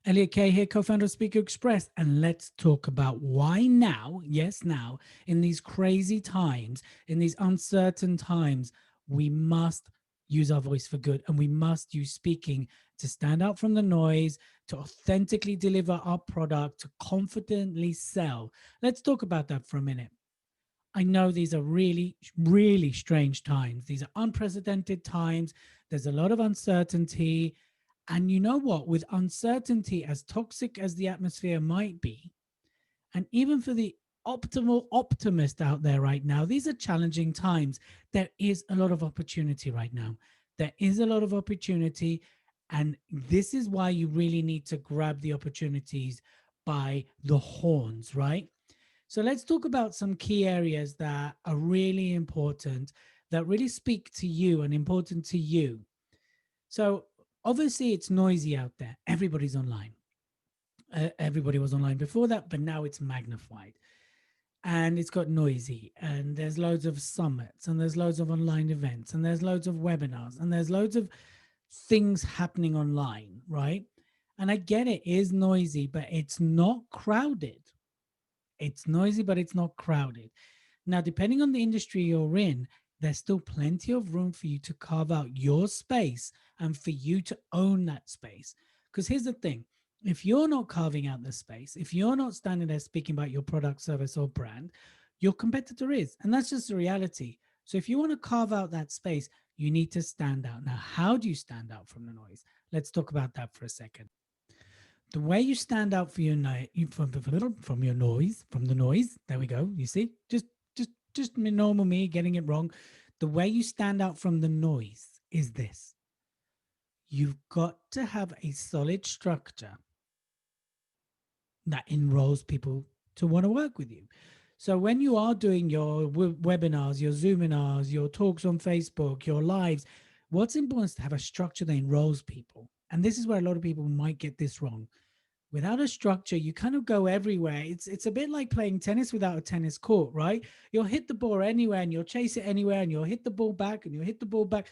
Elliot Kay here, co-founder of Speaker Express, and let's talk about why now, yes, now, in these crazy times, in these uncertain times, we must use our voice for good, and we must use speaking to stand out from the noise, to authentically deliver our product, to confidently sell. Let's talk about that for a minute. I know these are really, really strange times. These are unprecedented times. There's a lot of uncertainty. And you know what? With uncertainty, as toxic as the atmosphere might be, and even for the optimal optimist out there right now, these are challenging times. There is a lot of opportunity right now. There is a lot of opportunity. And this is why you really need to grab the opportunities by the horns, right? So let's talk about some key areas that are really important, that really speak to you and important to you. So obviously it's noisy out there. Everybody's online. Everybody was online before that, but now it's magnified and it's got noisy, and there's loads of summits, and there's loads of online events, and there's loads of webinars, and there's loads of things happening online, right? And I get it is noisy, but it's not crowded. It's noisy, but it's not crowded. Now, depending on the industry you're in, there's still plenty of room for you to carve out your space and for you to own that space. Because here's the thing, if you're not carving out the space, if you're not standing there speaking about your product, service, or brand, your competitor is. And that's just the reality. So if you want to carve out that space, you need to stand out. Now, how do you stand out from the noise? Let's talk about that for a second. The way you stand out for your from your noise, from the noise. There we go. You see, just normal me getting it wrong. The way you stand out from the noise is this: you've got to have a solid structure that enrolls people to want to work with you. So when you are doing your webinars, your Zoominars, your talks on Facebook, your lives, what's important is to have a structure that enrolls people. And this is where a lot of people might get this wrong. Without a structure, you kind of go everywhere. It's a bit like playing tennis without a tennis court, right? You'll hit the ball anywhere and you'll chase it anywhere and you'll hit the ball back and you'll hit the ball back.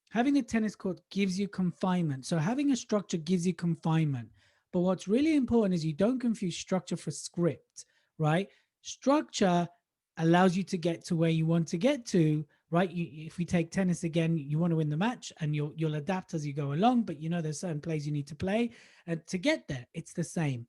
Having a tennis court gives you confinement. So having a structure gives you confinement. But what's really important is you don't confuse structure for script, right? Structure allows you to get to where you want to get to, right? If we take tennis again, you want to win the match and you'll adapt as you go along, but you know there's certain plays you need to play. And to get there, it's the same.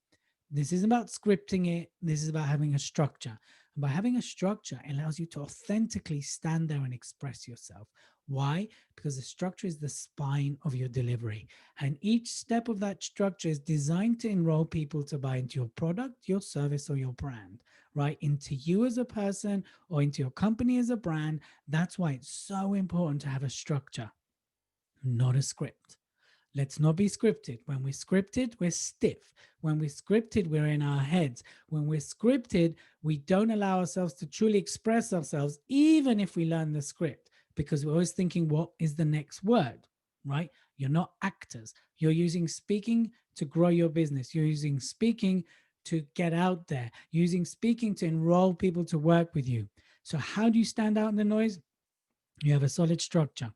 This isn't about scripting it. This is about having a structure. And by having a structure, it allows you to authentically stand there and express yourself. Why? Because the structure is the spine of your delivery. And each step of that structure is designed to enroll people to buy into your product, your service, or your brand, right? Into you as a person or into your company as a brand. That's why it's so important to have a structure, not a script. Let's not be scripted. When we're scripted, we're stiff. When we're scripted, we're in our heads. When we're scripted, we don't allow ourselves to truly express ourselves, even if we learn the script, because we're always thinking, what is the next word, right? You're not actors. You're using speaking to grow your business. You're using speaking to get out there, using speaking to enroll people to work with you. So, how do you stand out in the noise? You have a solid structure.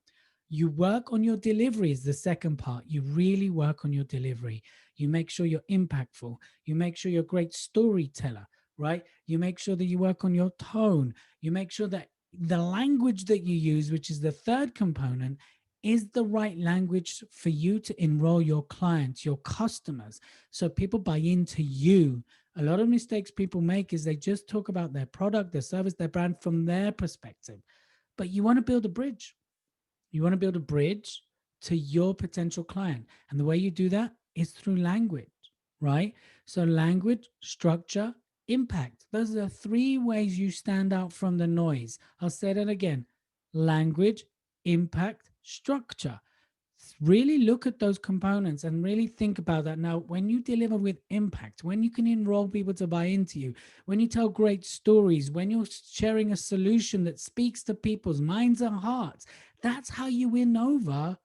You work on your delivery is the second part. You really work on your delivery. You make sure you're impactful. You make sure you're a great storyteller, right? You make sure that you work on your tone. You make sure that the language that you use, which is the third component, is the right language for you to enroll your clients, your customers, so people buy into you. A lot of mistakes people make is they just talk about their product, their service, their brand from their perspective. But you want to build a bridge. You want to build a bridge to your potential client. And the way you do that is through language, right? So, language, structure, impact. Those are the three ways you stand out from the noise. I'll say that again: language, impact, structure. Really look at those components and really think about that. Now, when you deliver with impact, when you can enroll people to buy into you, when you tell great stories, when you're sharing a solution that speaks to people's minds and hearts, that's how you win over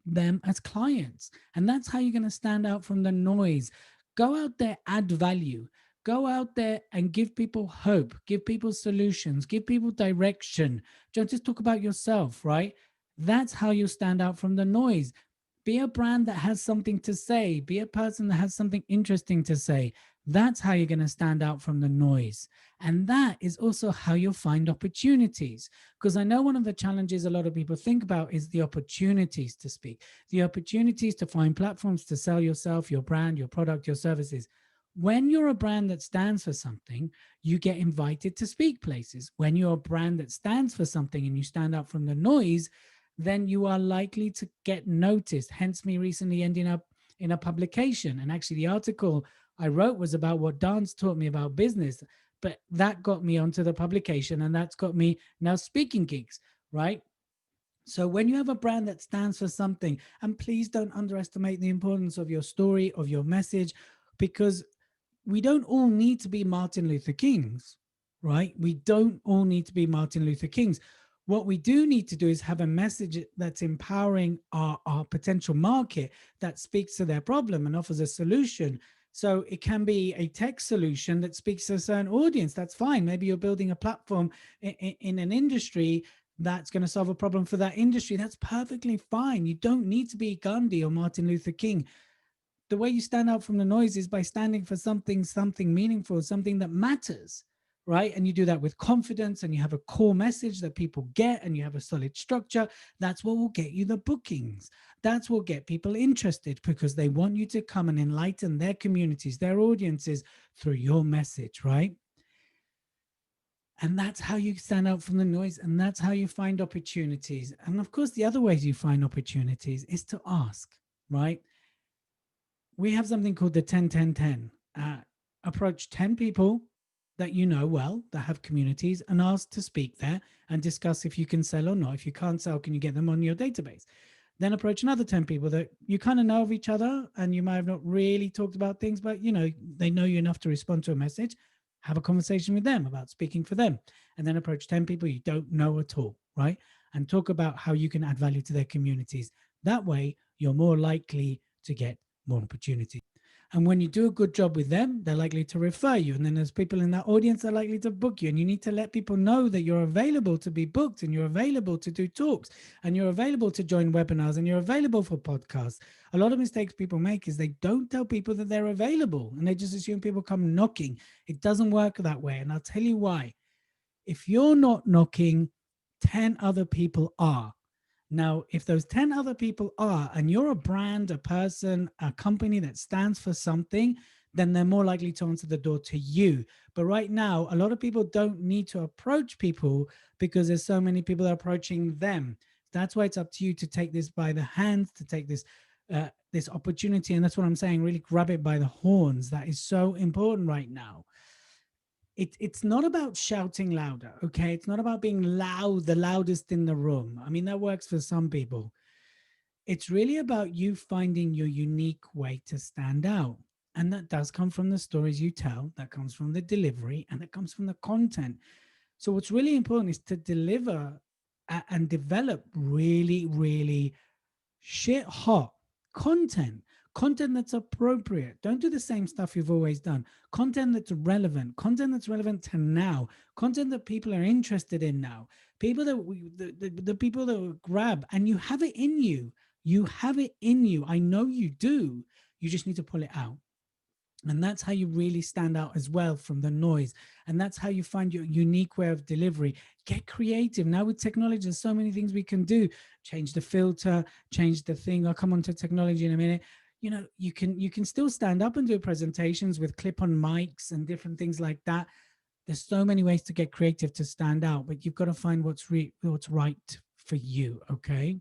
them as clients. And that's how you're going to stand out from the noise. Go out there, add value. Go out there and give people hope, give people solutions, give people direction. Don't just talk about yourself, right? That's how you stand out from the noise. Be a brand that has something to say. Be a person that has something interesting to say. That's how you're going to stand out from the noise. And that is also how you'll find opportunities. Because I know one of the challenges a lot of people think about is the opportunities to speak, the opportunities to find platforms to sell yourself, your brand, your product, your services. When you're a brand that stands for something, you get invited to speak places. When you're a brand that stands for something and you stand out from the noise, then you are likely to get noticed. Hence, me recently ending up in a publication. And actually, the article I wrote was about what dance taught me about business. But that got me onto the publication, and that's got me now speaking gigs, right? So when you have a brand that stands for something, and please don't underestimate the importance of your story, of your message, because we don't all need to be Martin Luther Kings, right? We don't all need to be Martin Luther Kings. What we do need to do is have a message that's empowering our potential market, that speaks to their problem and offers a solution. So it can be a tech solution that speaks to a certain audience. That's fine. Maybe you're building a platform in an industry that's going to solve a problem for that industry. That's perfectly fine. You don't need to be Gandhi or Martin Luther King. The way you stand out from the noise is by standing for something meaningful, something that matters, right? And you do that with confidence, and you have a core message that people get, and you have a solid structure. That's what will get you the bookings. That's what will get people interested, because they want you to come and enlighten their communities, their audiences, through your message, right? And that's how you stand out from the noise, and that's how you find opportunities. And of course, the other ways you find opportunities is to ask, right? We have something called the 10-10-10. Approach 10 people that you know well, that have communities, and ask to speak there and discuss if you can sell or not. If you can't sell, can you get them on your database? Then approach another 10 people that you kind of know of each other, and you might have not really talked about things, but they know you enough to respond to a message. Have a conversation with them about speaking for them. And then approach 10 people you don't know at all, right? And talk about how you can add value to their communities. That way, you're more likely to get more opportunities. And when you do a good job with them, they're likely to refer you. And then there's people in that audience that are likely to book you. And you need to let people know that you're available to be booked, and you're available to do talks, and you're available to join webinars, and you're available for podcasts. A lot of mistakes people make is they don't tell people that they're available, and they just assume people come knocking. It doesn't work that way. And I'll tell you why. If you're not knocking, 10 other people are. Now, if those 10 other people are, and you're a brand, a person, a company that stands for something, then they're more likely to answer the door to you. But right now, a lot of people don't need to approach people because there's so many people approaching them. That's why it's up to you to take this by the hands, to take this opportunity. And that's what I'm saying, really grab it by the horns. That is so important right now. It's not about shouting louder, okay? It's not about being loud, the loudest in the room. I mean, that works for some people. It's really about you finding your unique way to stand out. And that does come from the stories you tell, that comes from the delivery, and that comes from the content. So what's really important is to deliver and develop really, really shit hot content, content that's appropriate. Don't do the same stuff you've always done. Content that's relevant to now, content that people are interested in now, people that the people that will grab. And you have it in you. You have it in you. I know you do. You just need to pull it out. And that's how you really stand out as well from the noise. And that's how you find your unique way of delivery. Get creative. Now with technology, there's so many things we can do. Change the filter, change the thing. I'll come on to technology in a minute. You can still stand up and do presentations with clip-on mics and different things like that. There's so many ways to get creative to stand out, but you've got to find what's right for you, okay?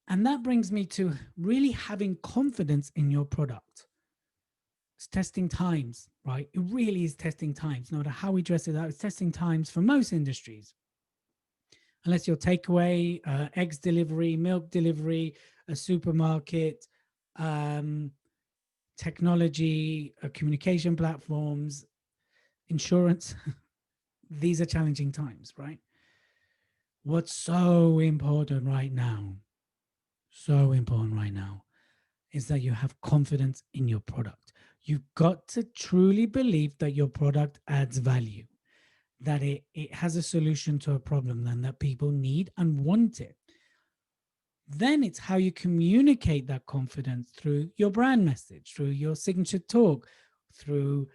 And that brings me to really having confidence in your product. It's testing times, right? It really is testing times. No matter how we dress it out, it's testing times for most industries. Unless you're takeaway, eggs delivery, milk delivery, a supermarket, technology, communication platforms, insurance. These are challenging times, right? What's so important right now, is that you have confidence in your product. You've got to truly believe that your product adds value, that it has a solution to a problem and that people need and want it. Then it's how you communicate that confidence through your brand message, through your signature talk, through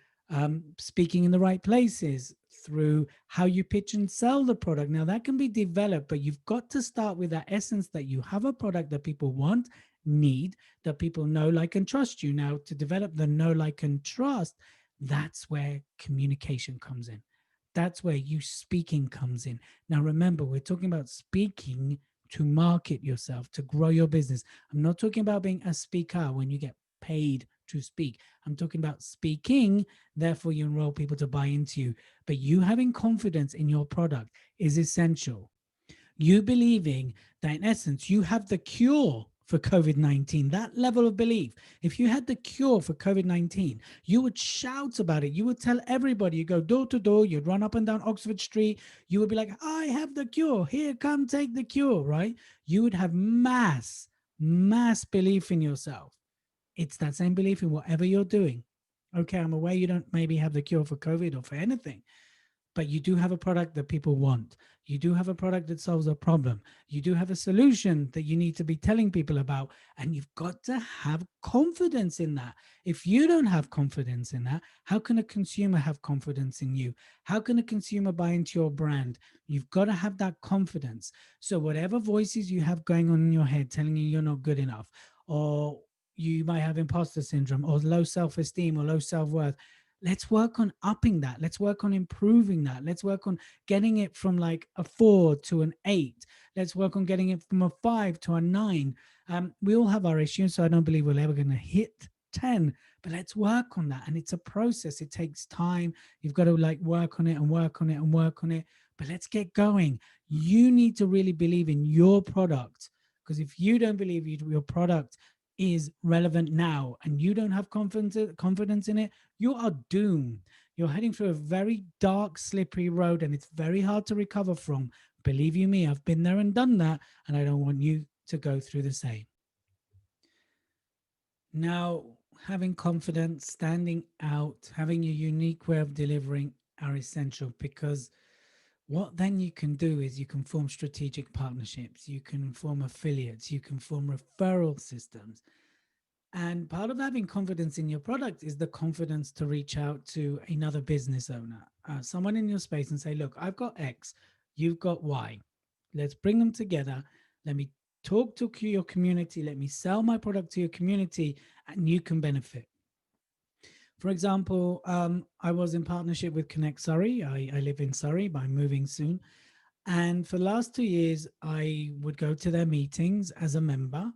speaking in the right places, through how you pitch and sell the product. Now, that can be developed, but you've got to start with that essence that you have a product that people want, need, that people know, like, and trust you. Now, to develop the know, like, and trust, that's where communication comes in. That's where you speaking comes in. Now, remember, we're talking about speaking to market yourself, to grow your business. I'm not talking about being a speaker when you get paid to speak. I'm talking about speaking, therefore, you enroll people to buy into you. But you having confidence in your product is essential. You believing that in essence you have the cure for COVID-19, that level of belief. If you had the cure for COVID-19, you would shout about it. You would tell everybody, you go door to door, you'd run up and down Oxford Street. You would be like, I have the cure. Here, come take the cure, right? You would have mass belief in yourself. It's that same belief in whatever you're doing. Okay, I'm aware you don't maybe have the cure for COVID or for anything, but you do have a product that people want. You do have a product that solves a problem. You do have a solution that you need to be telling people about. And you've got to have confidence in that. If you don't have confidence in that, how can a consumer have confidence in you? How can a consumer buy into your brand? You've got to have that confidence. So, whatever voices you have going on in your head telling you you're not good enough, or you might have imposter syndrome, or low self esteem, or low self worth, let's work on upping that. Let's work on improving that. Let's work on getting it from like a 4 to an 8. Let's work on getting it from a 5 to a 9. We all have our issues, so I don't believe we're ever going to hit 10, but let's work on that. And it's a process. It takes time. You've got to like work on it and work on it and work on it, but let's get going. You need to really believe in your product, because if you don't believe your product is relevant now and you don't have confidence in it, you are doomed. You're heading through a very dark, slippery road, and it's very hard to recover from. Believe you me, I've been there and done that, and I don't want you to go through the same. Now, having confidence, standing out, having a unique way of delivering are essential, because what then you can do is you can form strategic partnerships, you can form affiliates, you can form referral systems. And part of having confidence in your product is the confidence to reach out to another business owner, someone in your space, and say, look, I've got X, you've got Y. Let's bring them together. Let me talk to your community. Let me sell my product to your community, and you can benefit. For example, I was in partnership with Connect Surrey. I live in Surrey, but I'm moving soon. And for the last 2 years, I would go to their meetings as a member,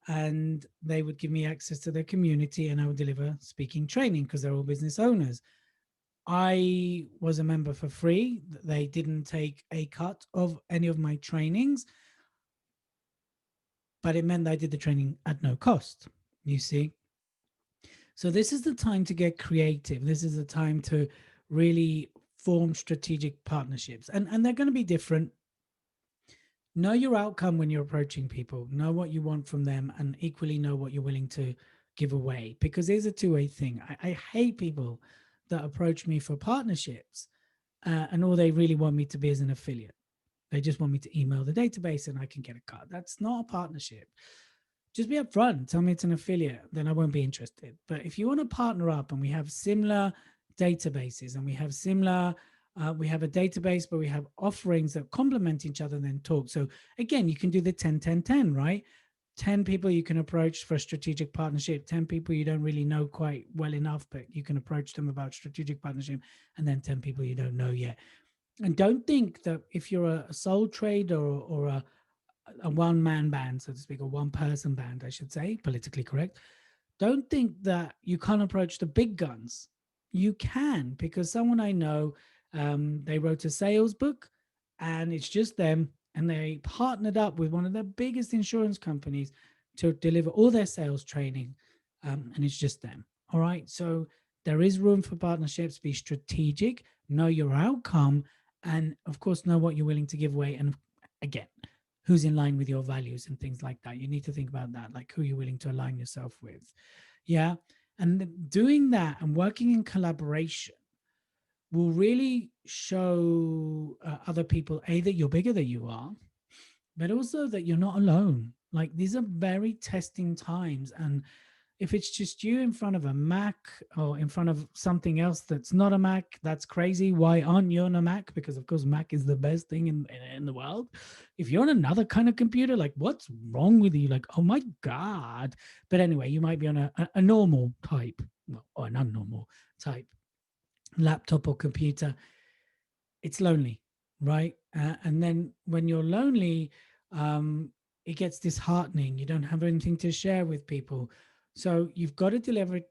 and they would give me access to their community, and I would deliver speaking training because they're all business owners. I was a member for free. They didn't take a cut of any of my trainings, but it meant that I did the training at no cost, you see. So this is the time to get creative. This is the time to really form strategic partnerships. And they're going to be different. Know your outcome when you're approaching people. Know what you want from them, and equally know what you're willing to give away, because there's a two-way thing. I hate people that approach me for partnerships, and all they really want me to be is an affiliate. They just want me to email the database and I can get a cut. That's not a partnership. Just be upfront. Tell me it's an affiliate, then I won't be interested. But if you want to partner up and we have similar databases and we have similar, we have a database, but we have offerings that complement each other and then talk. So again, you can do the 10, 10, 10, right? 10 people you can approach for a strategic partnership, 10 people you don't really know quite well enough, but you can approach them about strategic partnership, and then 10 people you don't know yet. And don't think that if you're a sole trader or a one-man band, so to speak, or one-person band, I should say, politically correct, don't think that you can't approach the big guns. You can, because someone I know, they wrote a sales book, and it's just them, and they partnered up with one of the biggest insurance companies to deliver all their sales training, and it's just them. All right, so there is room for partnerships. Be strategic, know your outcome, and of course know what you're willing to give away, and again, who's in line with your values and things like that. You need to think about that, like who you're willing to align yourself with. Yeah. And doing that and working in collaboration will really show other people, A, that you're bigger than you are, but also that you're not alone. Like these are very testing times. And if it's just you in front of a Mac or in front of something else that's not a Mac, that's crazy. Why aren't you on a Mac? Because of course Mac is the best thing in the world. If you're on another kind of computer, like what's wrong with you? Like, oh my God. But anyway, you might be on a normal type, well, or an unnormal type laptop or computer. It's lonely, right? And then when you're lonely, it gets disheartening. You don't have anything to share with people. So you've got to develop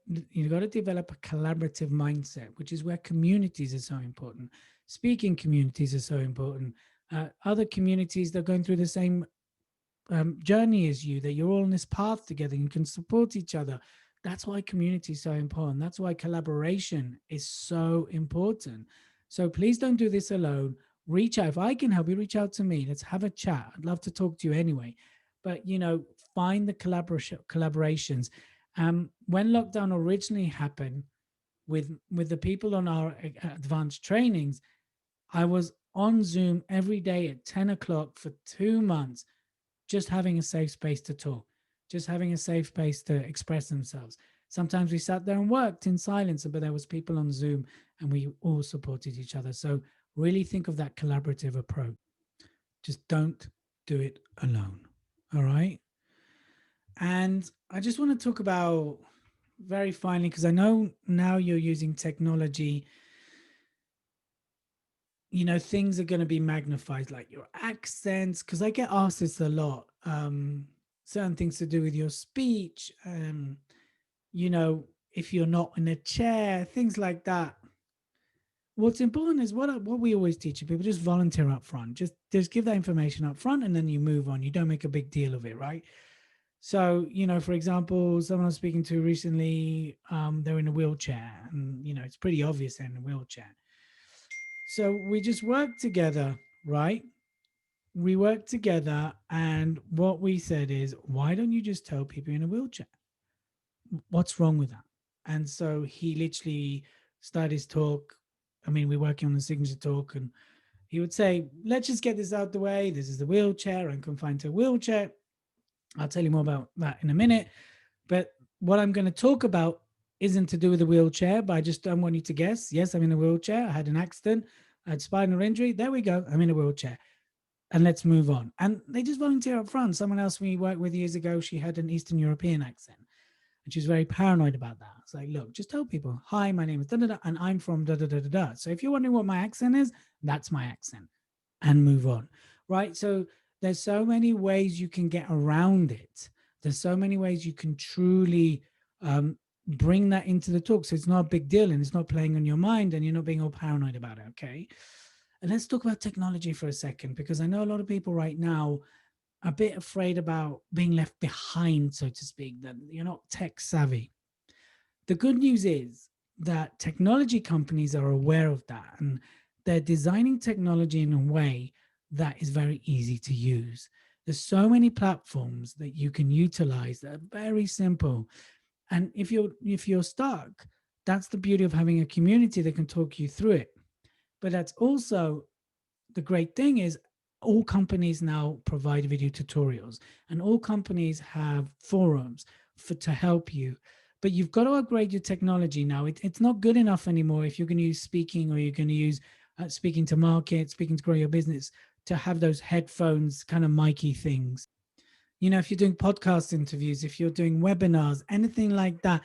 a collaborative mindset, which is where communities are so important. Speaking communities are so important. Other communities that are going through the same journey as you, that you're all on this path together, you can support each other. That's why community is so important. That's why collaboration is so important. So please don't do this alone. Reach out. If I can help you, reach out to me. Let's have a chat. I'd love to talk to you anyway. But find the collaborations. When lockdown originally happened with the people on our advanced trainings, I was on Zoom every day at 10 o'clock for 2 months, just having a safe space to talk, just having a safe space to express themselves. Sometimes we sat there and worked in silence, but there was people on Zoom and we all supported each other. So really think of that collaborative approach. Just don't do it alone. All right. And I just want to talk about very finally, because I know now you're using technology, things are going to be magnified, like your accents, because I get asked this a lot. Certain things to do with your speech, you know if you're not in a chair, things like that. What's important is what we always teach people: just volunteer up front, just give that information up front, and then you move on. You don't make a big deal of it, right? So, for example, someone I was speaking to recently, they're in a wheelchair, and it's pretty obvious they're in a wheelchair. So we just work together, right? We work together, and what we said is, why don't you just tell people in a wheelchair? What's wrong with that? And so he literally started his talk. I mean, we're working on the signature talk, and he would say, let's just get this out the way. This is the wheelchair. I'm confined to a wheelchair. I'll tell you more about that in a minute. But what I'm going to talk about isn't to do with the wheelchair, but I just don't want you to guess. Yes, I'm in a wheelchair. I had an accident. I had spinal injury. There we go. I'm in a wheelchair. And let's move on. And they just volunteer up front. Someone else we worked with years ago, she had an Eastern European accent. And she was very paranoid about that. It's like, look, just tell people, hi, my name is da da da, and I'm from da da da da da. So if you're wondering what my accent is, that's my accent, and move on. Right. So there's so many ways you can get around it. There's so many ways you can truly bring that into the talk. So it's not a big deal and it's not playing on your mind and you're not being all paranoid about it. Okay. And let's talk about technology for a second, because I know a lot of people right now a bit afraid about being left behind, so to speak, that you're not tech savvy. The good news is that technology companies are aware of that, and they're designing technology in a way that is very easy to use. There's so many platforms that you can utilize that are very simple. And if you're stuck, that's the beauty of having a community that can talk you through it. But that's also the great thing is all companies now provide video tutorials, and all companies have forums to help you. But you've got to upgrade your technology now. It's not good enough anymore if you're going to use speaking, or you're going to use speaking to market, speaking to grow your business, to have those headphones kind of micy things. If you're doing podcast interviews, if you're doing webinars, anything like that,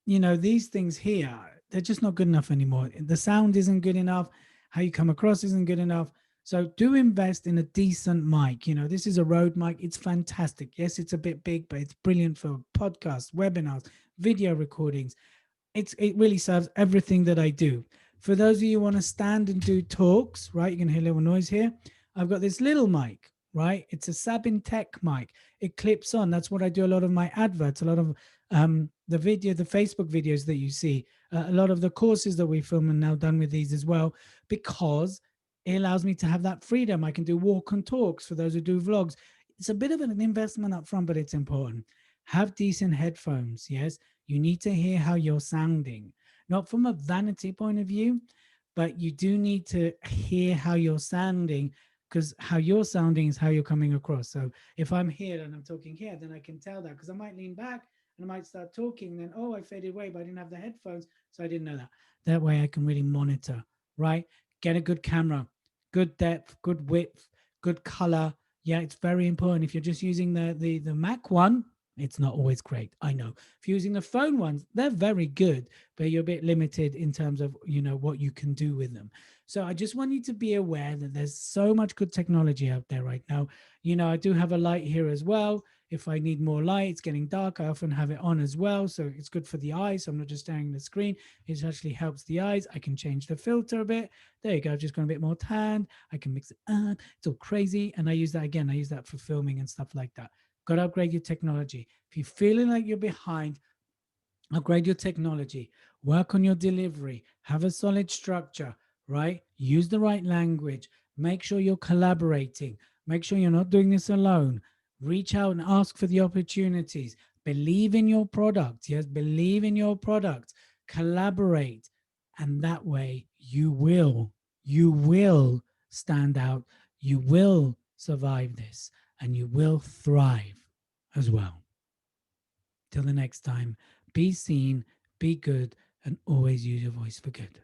these things here, they're just not good enough anymore. The sound isn't good enough. How you come across isn't good enough. So do invest in a decent mic. This is a Rode mic. It's fantastic. Yes, it's a bit big, but it's brilliant for podcasts, webinars, video recordings. It really serves everything that I do. For those of you who want to stand and do talks, right? You can hear a little noise here. I've got this little mic, right? It's a Sabin Tech mic. It clips on. That's what I do a lot of my adverts, a lot of the Facebook videos that you see, a lot of the courses that we film are now done with these as well, because it allows me to have that freedom. I can do walk and talks for those who do vlogs. It's a bit of an investment up front, but it's important. Have decent headphones. Yes, you need to hear how you're sounding, not from a vanity point of view, but you do need to hear how you're sounding because how you're sounding is how you're coming across. So if I'm here and I'm talking here, then I can tell that, because I might lean back and I might start talking. Then, oh, I faded away, but I didn't have the headphones. So I didn't know that. That way I can really monitor, right? Get a good camera, good depth, good width, good color. Yeah, it's very important. If you're just using the Mac one, it's not always great. I know. If you're using the phone ones, they're very good, but you're a bit limited in terms of, what you can do with them. So I just want you to be aware that there's so much good technology out there right now. I do have a light here as well. If I need more light, it's getting dark, I often have it on as well. So it's good for the eyes. So I'm not just staring at the screen. It actually helps the eyes. I can change the filter a bit. There you go. I've just gone a bit more tan. I can mix it up. It's all crazy. And I use that again. I use that for filming and stuff like that. Got to upgrade your technology. If you're feeling like you're behind, upgrade your technology, work on your delivery, have a solid structure, right? Use the right language, make sure you're collaborating, make sure you're not doing this alone. Reach out and ask for the opportunities. Believe in your product. Yes, believe in your product. Collaborate. And that way you will stand out. You will survive this and you will thrive as well. Till the next time, be seen, be good, and always use your voice for good.